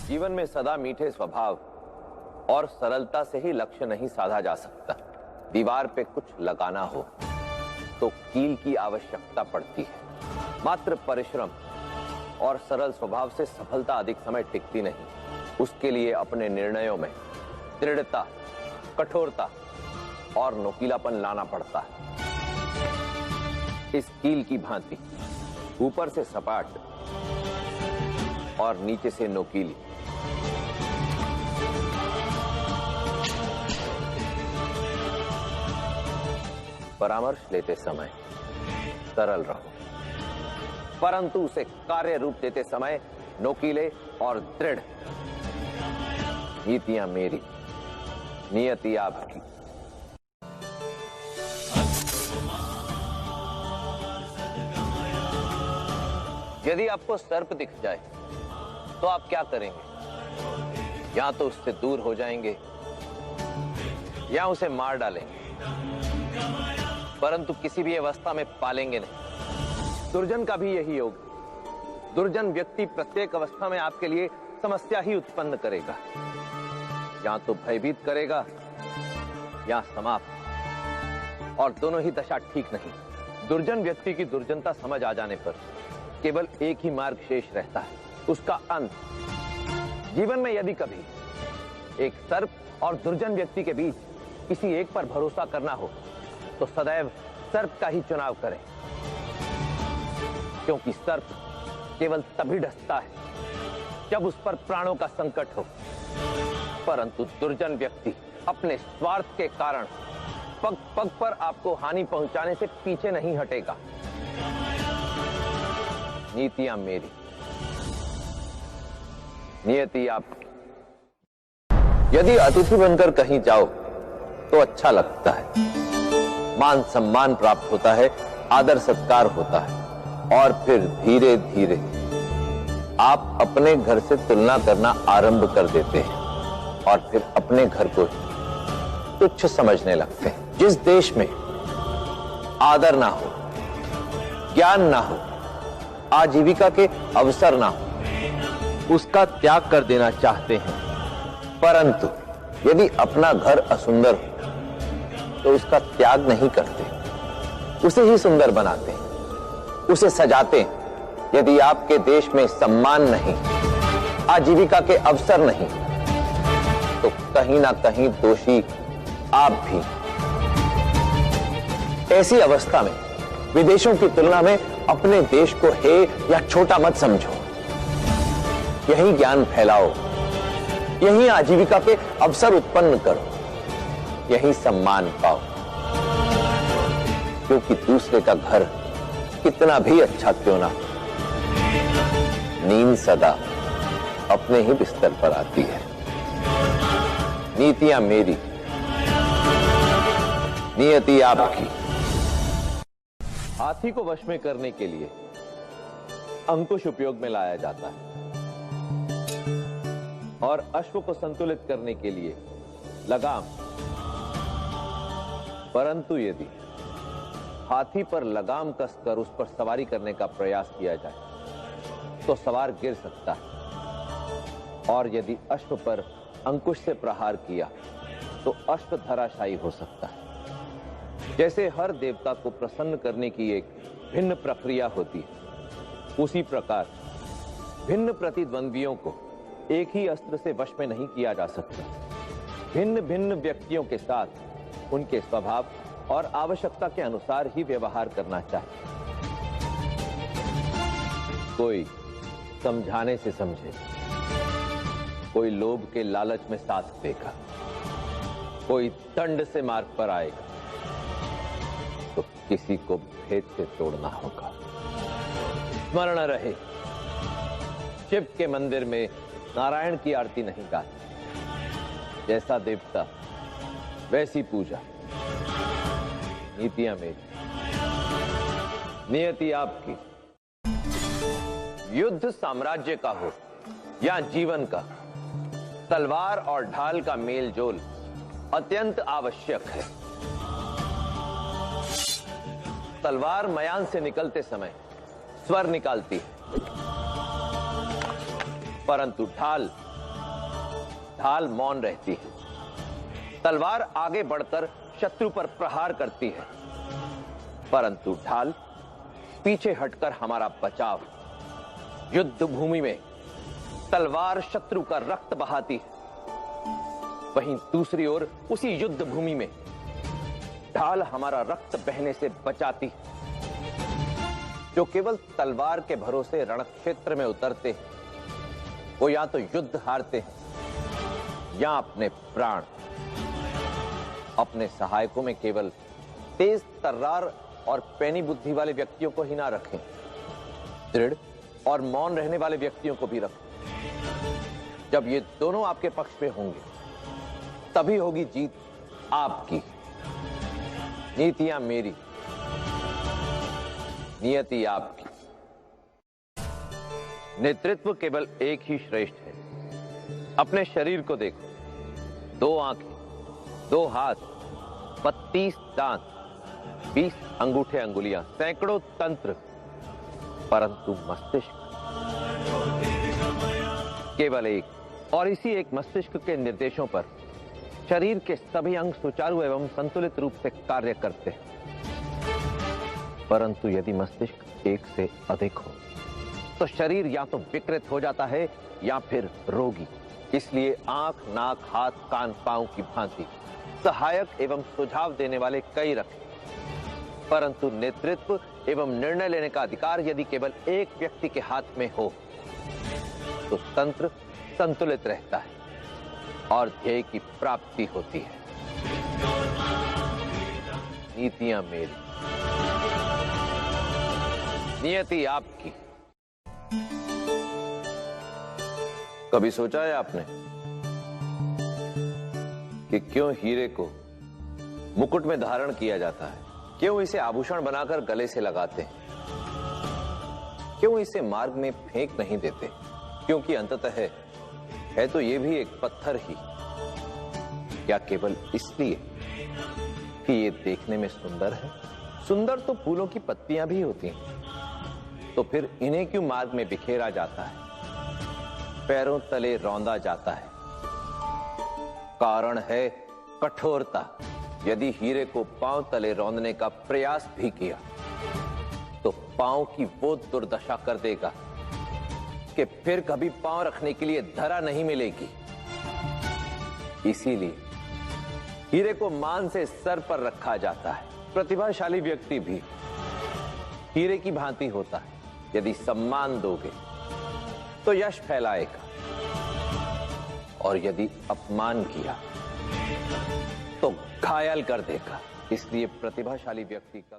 जीवन में सदा मीठे स्वभाव और सरलता से ही लक्ष्य नहीं साधा जा सकता। दीवार पे कुछ लगाना हो तो कील की आवश्यकता पड़ती है। मात्र परिश्रम और सरल स्वभाव से सफलता अधिक समय टिकती नहीं। उसके लिए अपने निर्णयों में दृढ़ता, कठोरता और नुकीलापन लाना पड़ता है। इस कील की भांति ऊपर से सपाट और नीचे से नुकीली। परामर्श लेते समय सरल रहो, परंतु उसे कार्य रूप देते समय नुकीले और दृढ़। नीतियां मेरी, नियति आपकी। यदि आपको सर्प दिख जाए तो आप क्या करेंगे? या तो उससे दूर हो जाएंगे या उसे मार डालेंगे, परंतु किसी भी अवस्था में पालेंगे नहीं। दुर्जन का भी यही योग। दुर्जन व्यक्ति प्रत्येक अवस्था में आपके लिए समस्या ही उत्पन्न करेगा। या तो भयभीत करेगा या समाप्त, और दोनों ही दशा ठीक नहीं। दुर्जन व्यक्ति की दुर्जनता समझ आ जाने पर केवल एक ही मार्ग शेष रहता है, उसका अंत। जीवन में यदि कभी एक सर्प और दुर्जन व्यक्ति के बीच किसी एक पर भरोसा करना हो तो सदैव सर्प का ही चुनाव करें, क्योंकि सर्प केवल तभी डसता है जब उस पर प्राणों का संकट हो, परंतु दुर्जन व्यक्ति अपने स्वार्थ के कारण पग पग पर आपको हानि पहुंचाने से पीछे नहीं हटेगा। नीतियां मेरी, नियति आपकी। यदि अतिथि बनकर कहीं जाओ तो अच्छा लगता है, मान सम्मान प्राप्त होता है, आदर सत्कार होता है, और फिर धीरे धीरे आप अपने घर से तुलना करना आरंभ कर देते हैं और फिर अपने घर को तुच्छ समझने लगते हैं। जिस देश में आदर ना हो, ज्ञान ना हो, आजीविका के अवसर ना हो, उसका त्याग कर देना चाहते हैं। परंतु यदि अपना घर असुंदर हो तो उसका त्याग नहीं करते, उसे ही सुंदर बनाते हैं, उसे सजाते हैं। यदि आपके देश में सम्मान नहीं, आजीविका के अवसर नहीं, तो कहीं ना कहीं दोषी आप भी। ऐसी अवस्था में विदेशों की तुलना में अपने देश को हे या छोटा मत समझो। यही ज्ञान फैलाओ, यही आजीविका के अवसर उत्पन्न करो, यही सम्मान पाओ। क्योंकि दूसरे का घर कितना भी अच्छा क्यों ना, नींद सदा अपने ही बिस्तर पर आती है। नीतियां मेरी, नियति आपकी। हाथी को वश में करने के लिए अंकुश उपयोग में लाया जाता है और अश्व को संतुलित करने के लिए लगाम। परंतु यदि हाथी पर लगाम कसकर उस पर सवारी करने का प्रयास किया जाए तो सवार गिर सकता है, और यदि अश्व पर अंकुश से प्रहार किया तो अश्व धराशायी हो सकता है। जैसे हर देवता को प्रसन्न करने की एक भिन्न प्रक्रिया होती है, उसी प्रकार भिन्न प्रतिद्वंद्वियों को एक ही अस्त्र से वश में नहीं किया जा सकता। भिन्न भिन्न व्यक्तियों के साथ उनके स्वभाव और आवश्यकता के अनुसार ही व्यवहार करना चाहिए। कोई समझाने से समझे, कोई लोभ के लालच में साथ देगा, कोई दंड से मार्ग पर आएगा, तो किसी को भेद से तोड़ना होगा। स्मरण रहे, शिव के मंदिर में नारायण की आरती नहीं गाती। जैसा देवता वैसी पूजा। नीतियां मेरी, नियति आपकी। युद्ध साम्राज्य का हो या जीवन का, तलवार और ढाल का मेल जोल अत्यंत आवश्यक है। तलवार मयान से निकलते समय स्वर निकालती है, परंतु ढाल ढाल मौन रहती है, तलवार आगे बढ़कर शत्रु पर प्रहार करती है, परंतु ढाल पीछे हटकर हमारा बचाव। युद्ध भूमि में तलवार शत्रु का रक्त बहाती है, वहीं दूसरी ओर उसी युद्ध भूमि में ढाल हमारा रक्त बहने से बचाती है। जो केवल तलवार के भरोसे रणक्षेत्र में उतरते हैं, वो या तो युद्ध हारते हैं या अपने प्राण। अपने सहायकों में केवल तेज तर्रार और पैनी बुद्धि वाले व्यक्तियों को ही ना रखें, दृढ़ और मौन रहने वाले व्यक्तियों को भी रखें। जब ये दोनों आपके पक्ष में होंगे, तभी होगी जीत आपकी। नीतियां मेरी, नियति आपकी। नेतृत्व केवल एक ही श्रेष्ठ है। अपने शरीर को देखो, 2 आंखें, 2 हाथ, 32 दांत, 20 अंगूठे अंगुलियां, सैकड़ों तंत्र, परंतु मस्तिष्क केवल एक। और इसी एक मस्तिष्क के निर्देशों पर शरीर के सभी अंग सुचारू एवं संतुलित रूप से कार्य करते हैं। परंतु यदि मस्तिष्क एक से अधिक हो तो शरीर या तो विकृत हो जाता है या फिर रोगी। इसलिए आंख, नाक, हाथ, कान, पांव की भांति सहायक एवं सुझाव देने वाले कई रखें, परंतु नेतृत्व एवं निर्णय लेने का अधिकार यदि केवल एक व्यक्ति के हाथ में हो तो तंत्र संतुलित रहता है और ध्येय की प्राप्ति होती है। नीतियां मेरी, नियति आपकी। कभी सोचा है आपने कि क्यों हीरे को मुकुट में धारण किया जाता है? क्यों इसे आभूषण बनाकर गले से लगाते हैं? क्यों इसे मार्ग में फेंक नहीं देते? क्योंकि अंततः है तो ये भी एक पत्थर ही। क्या केवल इसलिए कि ये देखने में सुंदर है? सुंदर तो फूलों की पत्तियां भी होती हैं। तो फिर इन्हें क्यों मार्ग में बिखेरा जाता है, पैरों तले रौंदा जाता है? कारण है कठोरता। यदि हीरे को पांव तले रौंदने का प्रयास भी किया तो पांव की वो दुर्दशा कर देगा कि फिर कभी पांव रखने के लिए धरा नहीं मिलेगी। इसीलिए हीरे को मान से सर पर रखा जाता है। प्रतिभाशाली व्यक्ति भी हीरे की भांति होता है। यदि सम्मान दोगे तो यश फैलाएगा, और यदि अपमान किया तो घायल कर देगा। इसलिए प्रतिभाशाली व्यक्ति का